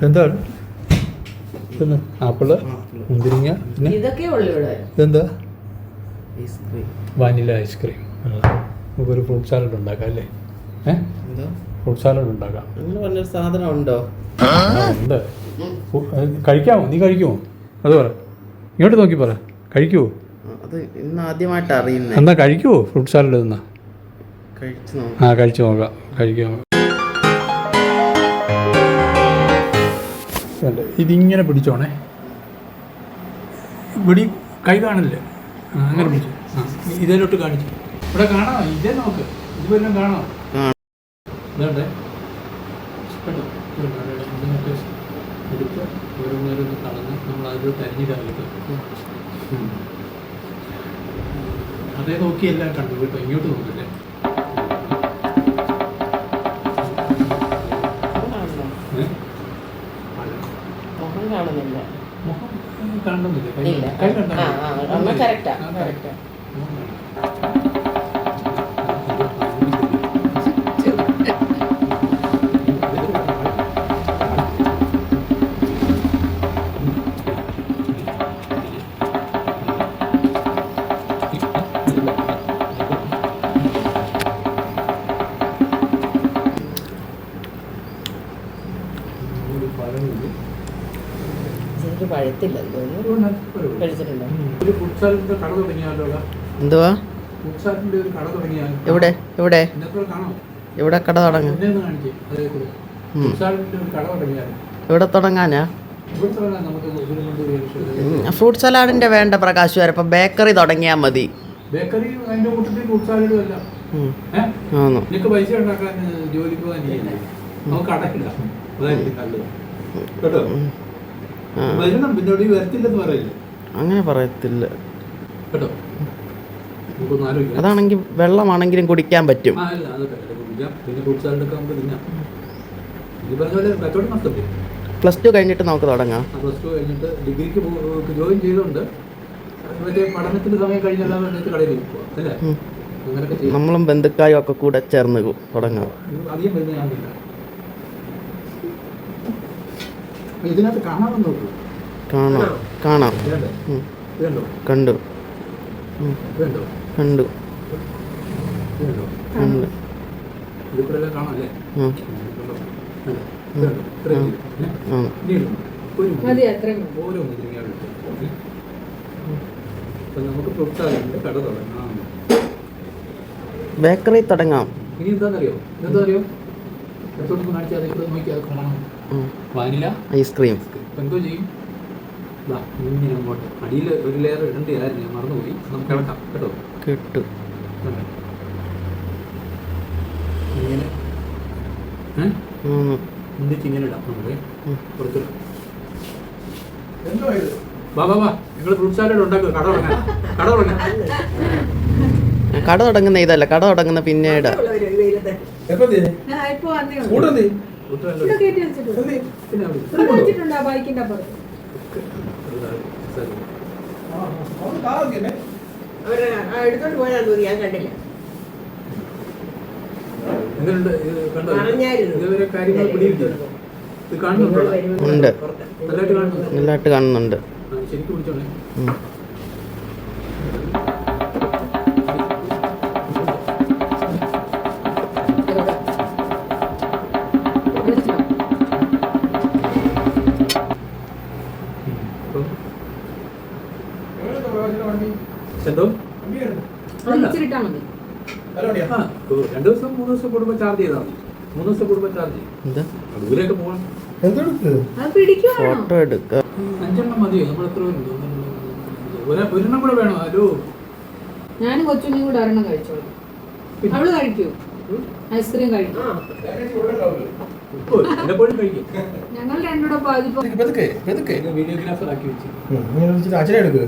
എന്താണ് ആപ്പിള്, മുന്തിരിങ്ങ, പിന്നെ ഇതെന്താ? Vanilla ice cream. നമുക്കൊരു ഫ്രൂട്ട് സാലഡ് ഉണ്ടാക്കാം അല്ലേ? ഫ്രൂട്ട് സാലഡ് ഉണ്ടാക്കാം. സാധനം ഉണ്ടോ? ഉണ്ട്. കഴിക്കാമോ? നീ കഴിക്കുമോ? അത് പറ, ഇങ്ങോട്ട് നോക്കി പറ. കഴിക്കുമോ? അത് ഇന്ന് ആദ്യമായിട്ട് അറിയുന്നത്. എന്നാ കഴിക്കുമോ ഫ്രൂട്ട് സാലഡ്? എന്നാ കഴിച്ചു നോക്കാം. കഴിക്കാം. ഇതിങ്ങനെ പിടിച്ചോണേ. ഇവിടെ കൈ കാണില്ലേ? അങ്ങനെ പിടിച്ചു. ഇതിലോട്ട് കാണിച്ചു. ഇവിടെ കാണാമോ? ഇതേ നോക്ക്. ഇത് വല്ലതും കാണാമോ? ഇതേ കേട്ടോ. ഇതിനൊക്കെ എടുത്ത് ഓരോന്നോരോന്ന് കളഞ്ഞ് നമ്മൾ അതിലോട്ട് അരിഞ്ഞിടാറുണ്ട്. അതേ നോക്കി എല്ലാം കണ്ടു കേട്ടോ. ഇങ്ങോട്ട് നോക്കില്ലേ? കാണുന്നില്ല. കൈ കണ്ട എന്തുവാ? എവിടെ എവിടെ എവിടെ കട തുടങ്ങാൻ? എവിടെ തുടങ്ങാനാ? ഫ്രൂട്ട് സലാഡിന്റെ വേണ്ട പ്രകാശ് വരെ. ഇപ്പൊ ബേക്കറി തുടങ്ങിയാൽ മതി. അങ്ങനെ പറയത്തില്ല. അതാണെങ്കിൽ വെള്ളമാണെങ്കിലും കുടിക്കാൻ പറ്റും. +2 കഴിഞ്ഞിട്ട് നമുക്ക് തുടങ്ങാം. +2 കഴിഞ്ഞിട്ട് ഡിഗ്രിക്ക് ജോയിൻ ചെയ്തോണ്ട് പഠനത്തിന്റെ സമയം കഴിഞ്ഞല്ലാതെ കടയിൽ അല്ലേ? നമ്മളും ബന്ധുക്കാരും ഒക്കെ കൂടെ ചേർന്ന് തുടങ്ങാം. അധികം വരുന്ന ഞാനില്ല. ഇതിനകത്ത് കാണാൻ നോക്കൂ. കാണാം. കണ്ടു കണ്ടു കണ്ടു. ബേക്കറി തുടങ്ങാം. ഇനി എന്താണെന്നറിയോ? Vanilla ice cream. എന്തോ ചെയ്യും? ഇങ്ങനെ അങ്ങോട്ട് അടിയിൽ ഒരു ലെയർ ഇടേണ്ടതായിരുന്നു, ഞാൻ മറന്നുപോയി. നമുക്ക് ഇളക്കാം കേട്ടോ. കേട്ടു. ഇങ്ങനെ ഒന്നിച്ച് ഇങ്ങനെ ഇടാം. നമുക്ക് പുറത്ത് നിങ്ങൾ ഫ്രൂട്ട് സാലഡ് ഉണ്ടാക്കുക. കട തുടങ്ങുന്ന ഇതല്ല, കട തുടങ്ങുന്ന പിന്നീട്. ഉണ്ട്, നല്ലതായിട്ട് കാണുന്നുണ്ട്. ശരിക്കും പിടിച്ചോളെ. എന്തോ 2 ദിവസം 3 ദിവസം കൂടുമ്പോ ചാർജ് ചെയ്താൽ മതി. 3 ദിവസം കൂടുമ്പോ ചാർജ് ചെയ്യും. ദൂരെയൊക്കെ പോകണം. ഫോട്ടോ എടുക്കാം. 5 മതിയോ? നമ്മൾ എത്ര ഒരെണ്ണം കൂടെ വേണോ? ഹലോ, ഞാനും കൊച്ചും കൂടെ ഒരെണ്ണം കഴിച്ചോളൂ. അവള് കഴിക്കൂ? ഐസ്ക്രീം കഴിക്കും. ഞങ്ങൾ രണ്ടുകൂടെ വീഡിയോഗ്രാഫർ ആക്കി വെച്ചു. അച്ഛനെ എടുക്കുക.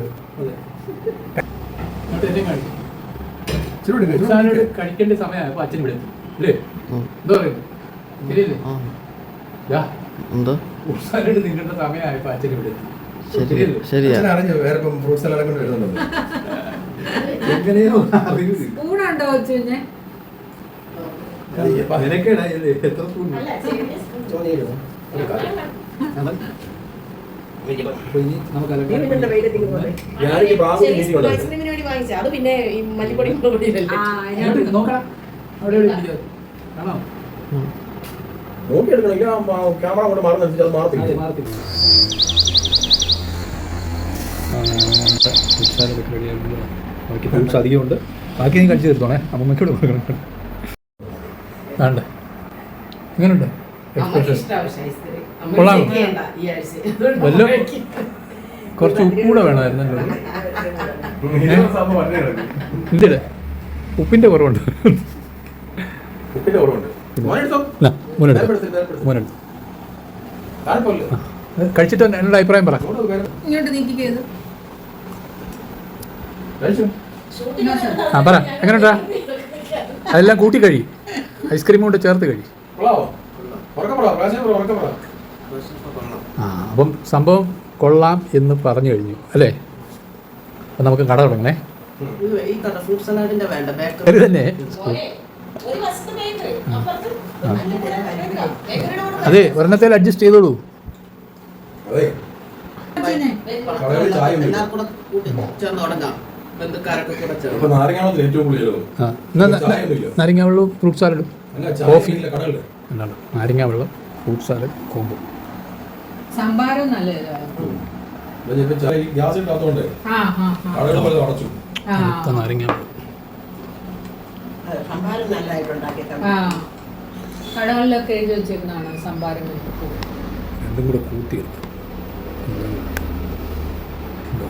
കഴിക്കേണ്ട സമയമായപ്പോ അച്ഛൻ ഇവിടെ അല്ലേ? എന്താ പറയുന്നത്? ശരിയല്ലേ? സാലഡ് നിങ്ങളുടെ സമയമായപ്പോ അച്ഛൻ ഇവിടെ എങ്ങനെയോ സ്പൂണുണ്ടോ വെച്ചുകഴിഞ്ഞാൽ നിനക്കേടാ എത്ര സ്പൂൺ? അപ്പോൾ ഇനി നമുക്ക് അലക്കാൻ ഞാനീ പ്രാവശ്യം മീറ്റിംഗ് ഉണ്ടായിരുന്നു. ഐസ്ക്രീമിന് വേണ്ടി വാങ്ങിച്ചത് അത് പിന്നെ ഈ മല്ലിപ്പൊടി പൊടിയല്ലേ ഇങ്ങോട്ട് നോക്കണം അവിടെ എവിടെ ഇരിക്കുന്നത്? കാണാം നോക്കിയെടുക്കണമെങ്കിൽ ക്യാമറ അങ്ങോട്ട് മാറുന്നനുസരിച്ച് അത് മാറത്തില്ല. മാറത്തില്ല. ബാക്കി ഫ്രൂട്ട്സ് അധികമുണ്ട്. ബാക്കി നീ കഴിച്ചു തീർത്തോണേ. അമ്മമ്മയ്ക്കൂടെ കൊടുക്കണം. വേണ്ട എങ്ങനെയുണ്ട് കൊള്ളാം. വല്ലതും കുറച്ച് ഉപ്പൂടെ വേണമായിരുന്നല്ലോ. എന്തിടെ ഉപ്പിൻ്റെ കുറവുണ്ട്. ഉപ്പിന്റെ കുറവുണ്ട്. മോനെടുത്തോ? മോനെടുത്ത് താഴെപ്പോലെ. കഴിച്ചിട്ട് എന്നോട് അഭിപ്രായം പറ. ഇങ്ങോട്ട് നീക്കിക്കത് കഴിച്ചു. ആ പറ എങ്ങനെയുണ്ടാ? അതെല്ലാം കൂട്ടി കഴി. ഐസ്ക്രീം കൊണ്ട് ചേർത്ത് കഴി. കൊള്ളാവോ? ഉറക്കെ പറ, പ്രാവശ്യം പറ, ഉറക്കെ പറ. ആ അപ്പം സംഭവം കൊള്ളാം എന്ന് പറഞ്ഞു കഴിഞ്ഞു അല്ലേ? അപ്പം നമുക്ക് കട തുടങ്ങണേ. ഈ കട ഫ്രൂട്ട് സലാഡിന്റെ വേണ്ട അത് ബേക്കറി തന്നെ. ഒരു വശത്ത് ബേക്കറി അപ്പുറത്ത് അതെ ഒരെണ്ണത്തിൽ അഡ്ജസ്റ്റ് ചെയ്തോളൂ. അതെ കടകളിൽ ചായ ഉണ്ട്. എല്ലാവർക്കും കൂടെ കൂട്ടി ചേർന്ന് തുടങ്ങാം. ബന്ധുക്കാരൊക്കെ കൂടെ ചേർന്ന് ഇപ്പൊ നാരങ്ങാവളത്തിൽ ഏറ്റവും കൂടുതൽ ആ നാരങ്ങ വെള്ളവും ഫ്രൂട്ട് സാലഡും അല്ല കോഫി. ചായ കടകളിൽ എന്താണ് നാരങ്ങ വെള്ളം ഫ്രൂട്ട് സാലഡ് കോമ്പോ. സംഭാരം നല്ല ഇതായിരുന്നു. ഇപ്പൊ ചായ ഗ്യാസ് ഇട്ടാത്തോണ്ട് കടകൾ പോലെ അടച്ചു. നാരങ്ങ വെള്ളം സംഭാരം നല്ലതായിട്ടുണ്ടാക്കി കടകളിലൊക്കെ എഴുതി വെച്ചേക്കുന്നതാണ് സംഭാരം രണ്ടും കൂടെ കൂട്ടി എടുക്കും. ഉണ്ടോ?